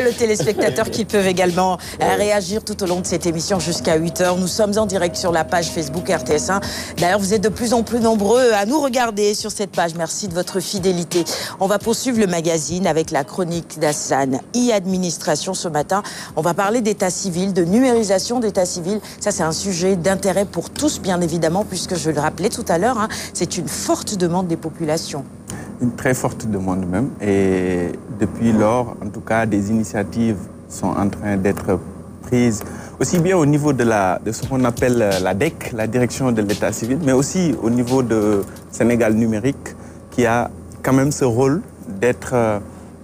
Le téléspectateurs qui peuvent également réagir tout au long de cette émission jusqu'à 8h. Nous sommes en direct sur la page Facebook RTS1. D'ailleurs, vous êtes de plus en plus nombreux à nous regarder sur cette page. Merci de votre fidélité. On va poursuivre le magazine avec la chronique d'Hassan. E-administration ce matin. On va parler d'état civil, de numérisation d'état civil. Ça, c'est un sujet d'intérêt pour tous, bien évidemment, puisque je le rappelais tout à l'heure, c'est une forte demande des populations. Une très forte demande même. Et depuis lors, en tout cas, des initiatives sont en train d'être prises, aussi bien au niveau de ce qu'on appelle la DEC, la Direction de l'État civil, mais aussi au niveau de Sénégal numérique, qui a quand même ce rôle d'être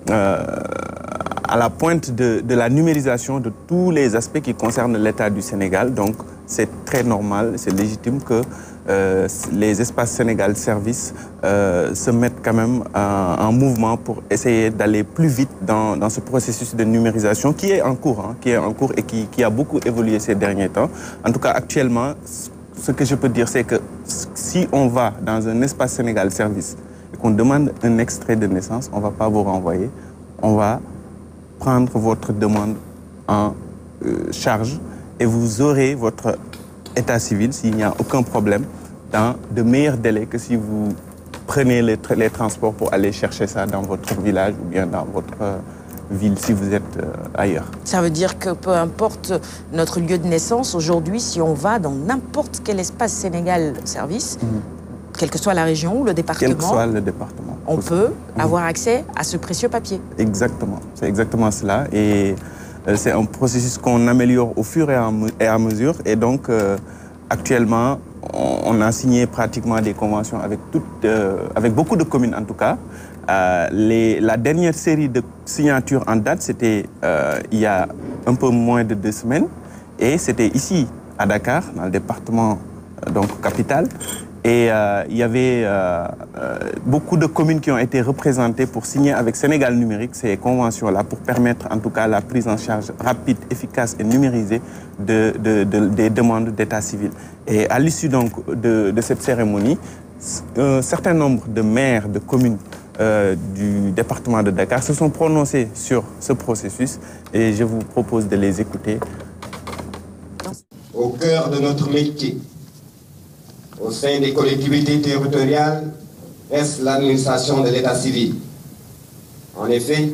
à la pointe de la numérisation de tous les aspects qui concernent l'État du Sénégal. Donc, c'est très normal, c'est légitime que les espaces Sénégal Service se mettent quand même en mouvement pour essayer d'aller plus vite dans ce processus de numérisation qui est en cours, et qui a beaucoup évolué ces derniers temps. En tout cas, actuellement, ce que je peux dire, c'est que si on va dans un espace Sénégal Service et qu'on demande un extrait de naissance, on ne va pas vous renvoyer, on va prendre votre demande en charge et vous aurez votre état civil, s'il n'y a aucun problème, dans de meilleurs délais que si vous prenez les transports pour aller chercher ça dans votre village ou bien dans votre ville si vous êtes ailleurs. Ça veut dire que peu importe notre lieu de naissance, aujourd'hui, si on va dans n'importe quel espace Sénégal Service, quelle que soit la région ou le département, on peut avoir accès à ce précieux papier. Exactement, c'est exactement cela. Et c'est un processus qu'on améliore au fur et à mesure. Et donc, actuellement, on a signé pratiquement des conventions avec beaucoup de communes en tout cas. La dernière série de signatures en date, c'était il y a un peu moins de 2 semaines. Et c'était ici, à Dakar, dans le département donc capitale. Et il y avait beaucoup de communes qui ont été représentées pour signer avec Sénégal numérique ces conventions-là pour permettre en tout cas la prise en charge rapide, efficace et numérisée des demandes d'état civil. Et à l'issue donc de cette cérémonie, un certain nombre de maires de communes du département de Dakar se sont prononcés sur ce processus et je vous propose de les écouter. Au cœur de notre métier, au sein des collectivités territoriales, reste l'administration de l'état civil. En effet,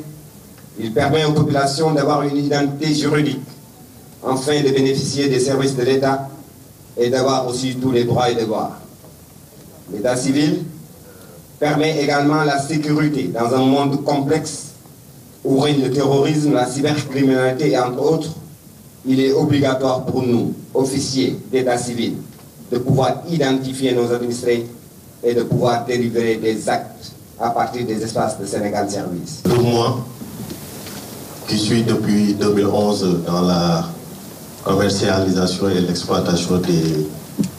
il permet aux populations d'avoir une identité juridique, afin de bénéficier des services de l'État et d'avoir aussi tous les droits et devoirs. L'état civil permet également la sécurité dans un monde complexe où règne le terrorisme, la cybercriminalité et entre autres. Il est obligatoire pour nous, officiers d'état civil, de pouvoir identifier nos administrés et de pouvoir délivrer des actes à partir des espaces de Sénégal Service. Pour moi, qui suis depuis 2011 dans la commercialisation et l'exploitation des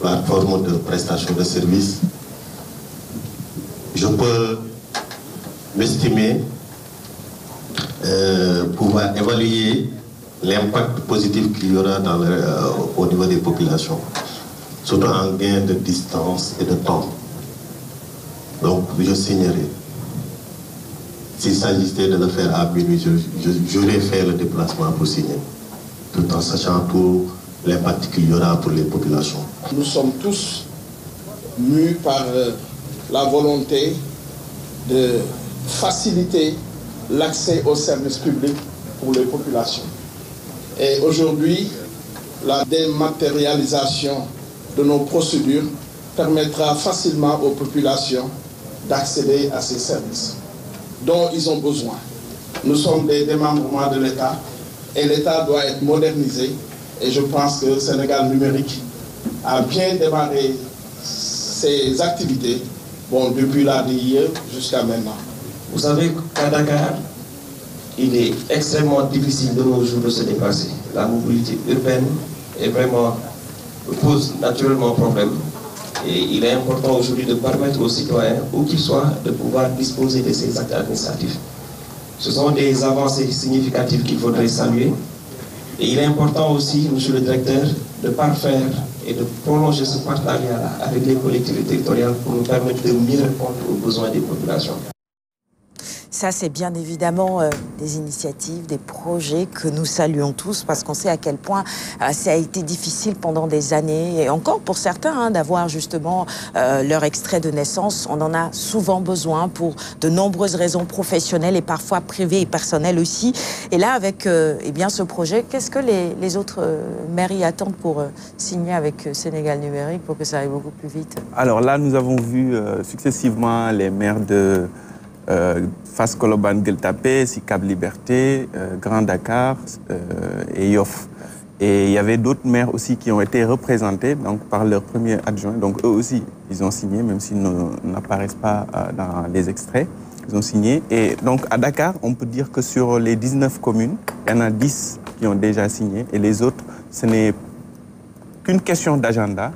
plateformes de prestation de services, je peux m'estimer pouvoir évaluer l'impact positif qu'il y aura au niveau des populations, surtout en gain de distance et de temps. Donc, je signerai. S'il s'agissait de le faire à minuit, j'aurais fait le déplacement pour signer, tout en sachant tout l'impact qu'il y aura pour les populations. Nous sommes tous mus par la volonté de faciliter l'accès aux services publics pour les populations. Et aujourd'hui, la dématérialisation de nos procédures permettra facilement aux populations d'accéder à ces services dont ils ont besoin. Nous sommes des démembrements de l'État et l'État doit être modernisé. Et je pense que Sénégal numérique a bien démarré ses activités depuis la DIE jusqu'à maintenant. Vous savez qu'à Dakar, il est extrêmement difficile de nos jours de se déplacer. La mobilité urbaine pose naturellement problème. Et il est important aujourd'hui de permettre aux citoyens, où qu'ils soient, de pouvoir disposer de ces actes administratifs. Ce sont des avancées significatives qu'il faudrait saluer. Et il est important aussi, monsieur le directeur, de parfaire et de prolonger ce partenariat avec les collectivités territoriales pour nous permettre de mieux répondre aux besoins des populations. Ça, c'est bien évidemment des initiatives, des projets que nous saluons tous parce qu'on sait à quel point ça a été difficile pendant des années et encore pour certains d'avoir justement leur extrait de naissance. On en a souvent besoin pour de nombreuses raisons professionnelles et parfois privées et personnelles aussi. Et là, avec eh bien, ce projet, qu'est-ce que les autres mairies attendent pour signer avec Sénégal Numérique pour que ça aille beaucoup plus vite? Alors là, nous avons vu successivement les maires de Fass Colobane Gueule Tapée, Sicap Liberté, Grand Dakar et Yoff. Et il y avait d'autres maires aussi qui ont été représentés donc, par leur premier adjoint. Donc eux aussi, ils ont signé, même s'ils n'apparaissent pas dans les extraits. Ils ont signé. Et donc à Dakar, on peut dire que sur les 19 communes, il y en a 10 qui ont déjà signé. Et les autres, ce n'est qu'une question d'agenda.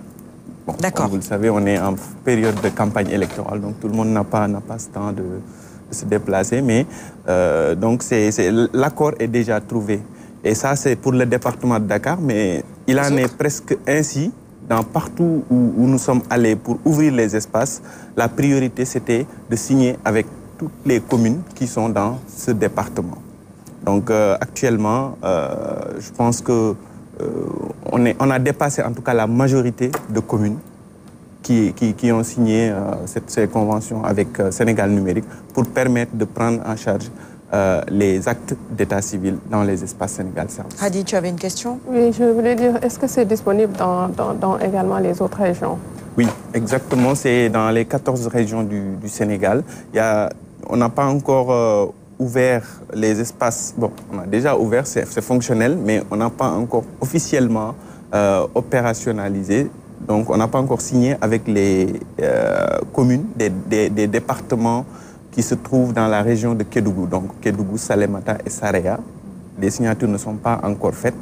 Bon, comme vous le savez, on est en période de campagne électorale, donc tout le monde n'a pas ce temps de se déplacer. Mais donc l'accord est déjà trouvé. Et ça, c'est pour le département de Dakar, mais il en est presque ainsi dans partout où nous sommes allés pour ouvrir les espaces. La priorité, c'était de signer avec toutes les communes qui sont dans ce département. Donc actuellement, je pense que on a dépassé en tout cas la majorité de communes qui ont signé ces conventions avec Sénégal Numérique pour permettre de prendre en charge les actes d'état civil dans les espaces Sénégal Service. Hadi, tu avais une question? Oui, je voulais dire, est-ce que c'est disponible dans également les autres régions? Oui, exactement. C'est dans les 14 régions du Sénégal. On n'a pas encore ouvert les espaces. Bon, on a déjà ouvert, c'est fonctionnel, mais on n'a pas encore officiellement opérationnalisé. Donc, on n'a pas encore signé avec les communes des départements qui se trouvent dans la région de Kédougou, donc Kédougou, Salémata et Saraya. Les signatures ne sont pas encore faites,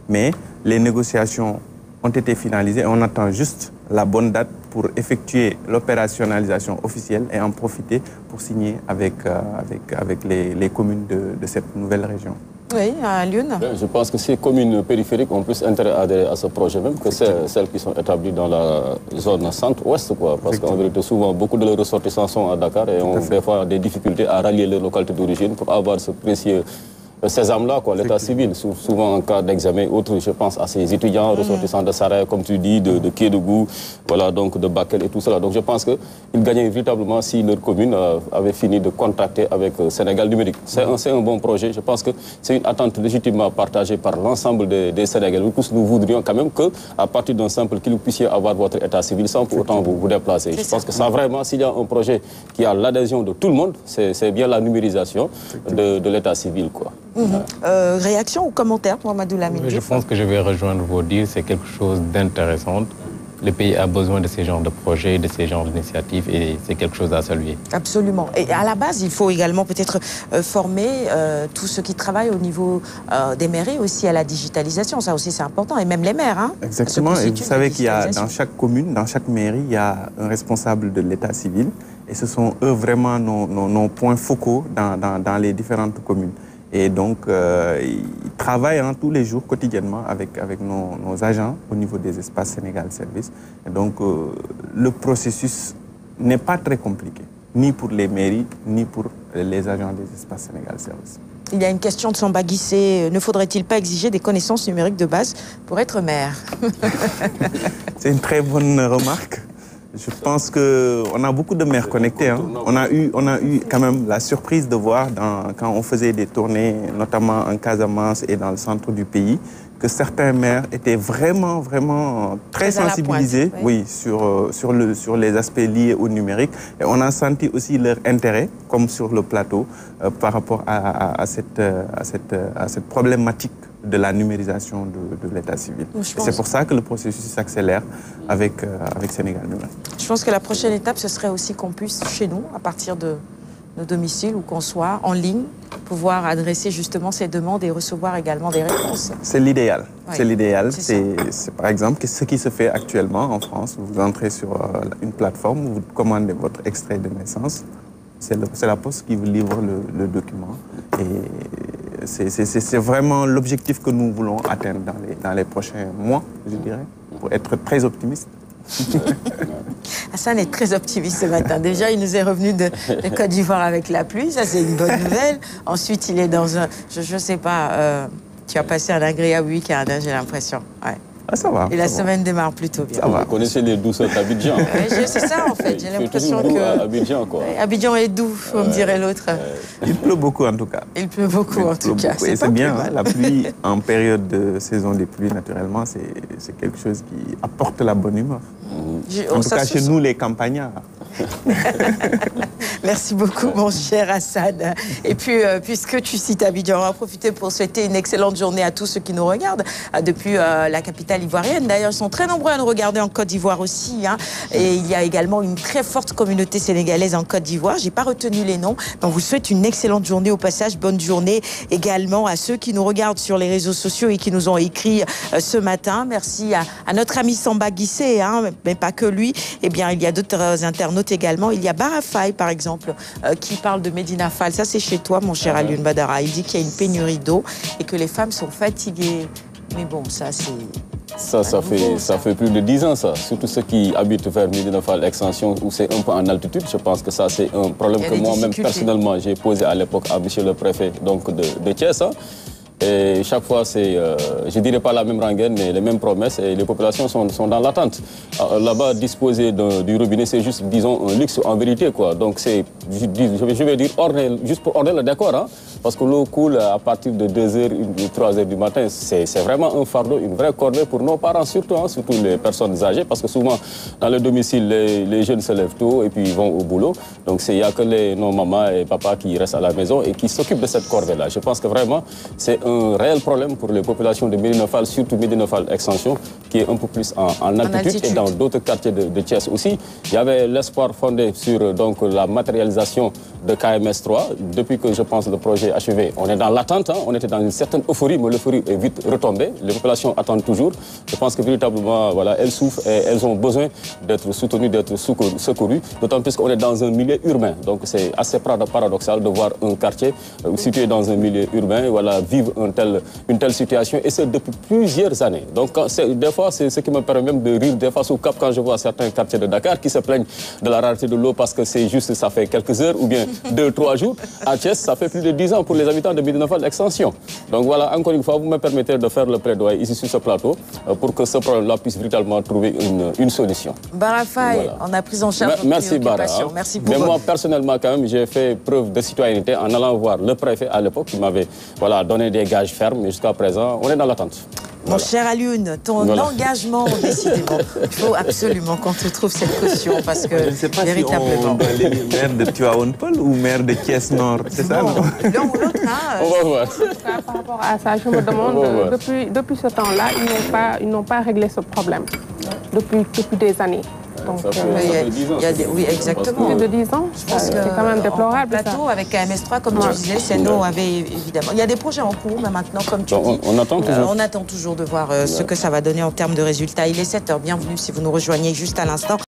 mais les négociations ont été finalisées et on attend juste la bonne date pour effectuer l'opérationnalisation officielle et en profiter pour signer avec les communes de cette nouvelle région. Oui, à Lyon. Je pense que ces communes périphériques ont plus intérêt à adhérer à ce projet même que celles qui sont établies dans la zone centre-ouest, parce qu'en vérité, souvent, beaucoup de leurs ressortissants sont à Dakar et ont des fois des difficultés à rallier leur localité d'origine pour avoir ce précieux sésame-là, l'état civil, souvent en cas d'examen, autre, je pense à ces étudiants ressortissants de Saraya, comme tu dis, de Kédougou, voilà, donc de Bakel et tout cela. Donc je pense qu'ils gagnaient véritablement si leur commune avait fini de contracter avec Sénégal Numérique. C'est un bon projet. Je pense que c'est une attente légitimement partagée par l'ensemble des Sénégalais. Nous voudrions quand même qu'à partir d'un simple, que vous puissiez avoir votre état civil sans pour autant vous déplacer. Je pense que ça vraiment, s'il y a un projet qui a l'adhésion de tout le monde, c'est bien la numérisation de l'état civil, quoi. Réaction ou commentaire, Mamadou Lamine? Je pense que je vais rejoindre vos dires. C'est quelque chose d'intéressant. Le pays a besoin de ces genres de projets, de ces genres d'initiatives et c'est quelque chose à saluer. Absolument. Et à la base, il faut également peut-être former tous ceux qui travaillent au niveau des mairies aussi à la digitalisation. Ça aussi, c'est important. Et même les maires. Hein, exactement. Et vous savez qu'il y a dans chaque commune, dans chaque mairie, il y a un responsable de l'état civil. Et ce sont eux vraiment nos points focaux dans les différentes communes. Et donc, ils travaillent tous les jours, quotidiennement, avec nos agents au niveau des espaces Sénégal Service. Et donc, le processus n'est pas très compliqué, ni pour les mairies, ni pour les agents des espaces Sénégal Service. Il y a une question de Samba Guissé. Ne faudrait-il pas exiger des connaissances numériques de base pour être maire? C'est une très bonne remarque. Je pense qu'on a beaucoup de maires connectés. Hein. On a eu quand même la surprise de voir quand on faisait des tournées, notamment en Casamance et dans le centre du pays, que certains maires étaient vraiment très sensibilisés sur les aspects liés au numérique. Et on a senti aussi leur intérêt, comme sur le plateau, par rapport à cette problématique de la numérisation de l'état civil. C'est pour ça que le processus s'accélère avec Sénégal Numérique. Je pense que la prochaine étape, ce serait aussi qu'on puisse, chez nous, à partir de nos domiciles, ou qu'on soit en ligne, pouvoir adresser justement ces demandes et recevoir également des réponses. C'est l'idéal. Oui. C'est l'idéal. C'est par exemple ce qui se fait actuellement en France. Vous entrez sur une plateforme, vous commandez votre extrait de naissance. C'est la Poste qui vous livre le document. Et c'est vraiment l'objectif que nous voulons atteindre dans les prochains mois, je dirais, pour être très optimiste. Hassan est très optimiste ce matin. Déjà, il nous est revenu de Côte d'Ivoire avec la pluie. Ça, c'est une bonne nouvelle. Ensuite, il est dans un... Je ne sais pas, tu as passé un agréable week-end, hein, j'ai l'impression. Ouais. Ah, ça va. Et la semaine démarre plutôt bien. Ça va. Vous connaissez les douceurs d'Abidjan. C'est ça, en fait. J'ai l'impression que... Abidjan, quoi. Abidjan est doux, comme dirait l'autre. Il pleut beaucoup, en tout cas. Il pleut beaucoup, en tout cas. Et c'est bien, hein, la pluie, en période de saison des pluies, naturellement, c'est quelque chose qui apporte la bonne humeur. En tout cas, chez nous, les campagnards. Merci beaucoup, mon cher Hassan. Et puis, puisque tu cites Abidjan, on va profiter pour souhaiter une excellente journée à tous ceux qui nous regardent depuis la capitale ivoirienne. D'ailleurs, ils sont très nombreux à nous regarder en Côte d'Ivoire aussi. Hein. Et il y a également une très forte communauté sénégalaise en Côte d'Ivoire. Je n'ai pas retenu les noms. On vous souhaite une excellente journée au passage. Bonne journée également à ceux qui nous regardent sur les réseaux sociaux et qui nous ont écrit ce matin. Merci à notre ami Samba Guissé, hein, mais pas que lui. Eh bien, il y a d'autres internautes également. Il y a Barafai, par exemple, qui parle de Medina Fall. Ça, c'est chez toi, mon cher Alioune Badara. Il dit qu'il y a une pénurie d'eau et que les femmes sont fatiguées. Mais bon, ça, c'est... Ça fait plus de 10 ans, ça. Surtout ceux qui habitent vers Medina Fall Extension, où c'est un peu en altitude. Je pense que ça, c'est un problème que moi-même, personnellement, j'ai posé à l'époque à monsieur le préfet de Thiès. Hein. Et chaque fois, c'est, je ne dirais pas la même rengaine, mais les mêmes promesses, et les populations sont dans l'attente. Là-bas, disposer du robinet, c'est juste, disons, un luxe en vérité, quoi. Donc, c'est, je vais dire, juste pour orner le décor, hein, parce que l'eau coule à partir de 2h, 3h du matin. C'est vraiment un fardeau, une vraie corvée pour nos parents, surtout, hein, surtout les personnes âgées, parce que souvent, dans le domicile, les jeunes se lèvent tôt et puis ils vont au boulot. Donc, il n'y a que nos mamans et papas qui restent à la maison et qui s'occupent de cette corvée-là. Je pense que vraiment, c'est un réel problème pour les populations de Medina Fall, surtout Medina Fall Extension, qui est un peu plus en altitude et dans d'autres quartiers de Thiès aussi. Il y avait l'espoir fondé sur donc, la matérialisation de KMS 3. Depuis que je pense le projet est achevé, on est dans l'attente, hein, on était dans une certaine euphorie, mais l'euphorie est vite retombée. Les populations attendent toujours. Je pense que véritablement, voilà, elles souffrent et elles ont besoin d'être soutenues, d'être secourues, d'autant plus qu'on est dans un milieu urbain. Donc c'est assez paradoxal de voir un quartier situé dans un milieu urbain, voilà, vivre une telle situation, et c'est depuis plusieurs années. Donc des fois, c'est ce qui me permet même de rire des fois sous cap quand je vois certains quartiers de Dakar qui se plaignent de la rareté de l'eau parce que c'est juste, ça fait quelques heures ou bien 2-3 jours. À Thiès, ça fait plus de 10 ans pour les habitants de Medina Fall Extension. Donc voilà, encore une fois, vous me permettez de faire le plaidoyer ici sur ce plateau pour que ce problème-là puisse véritablement trouver une solution. Barafai, voilà. On a pris en charge votre merci préoccupation. Bara, hein. Merci pour Mais moi, personnellement, quand même, j'ai fait preuve de citoyenneté en allant voir le préfet à l'époque qui m'avait donné des gages fermes, mais jusqu'à présent, on est dans l'attente. Mon cher Alioune, ton engagement, décidément, il faut absolument qu'on te trouve cette caution parce que, je ne sais pas véritablement... si on doit aller maire de Tuaounpol ou maire de Thiès Nord, c'est ça, non? L'un ou l'autre, hein, on va voir. Par rapport à ça, je me demande, depuis ce temps-là, ils n'ont pas réglé ce problème, depuis des années. Donc, ça fait 10 ans. Oui, exactement. Plus de 10 ans, c'est quand même déplorable. Plateau, avec KMS3, comme tu disais, Seno avait évidemment... Il y a des projets en cours, mais maintenant, comme tu dis... On attend toujours. On attend toujours de voir ce que ça va donner en termes de résultats. Il est 7h, bienvenue si vous nous rejoignez juste à l'instant.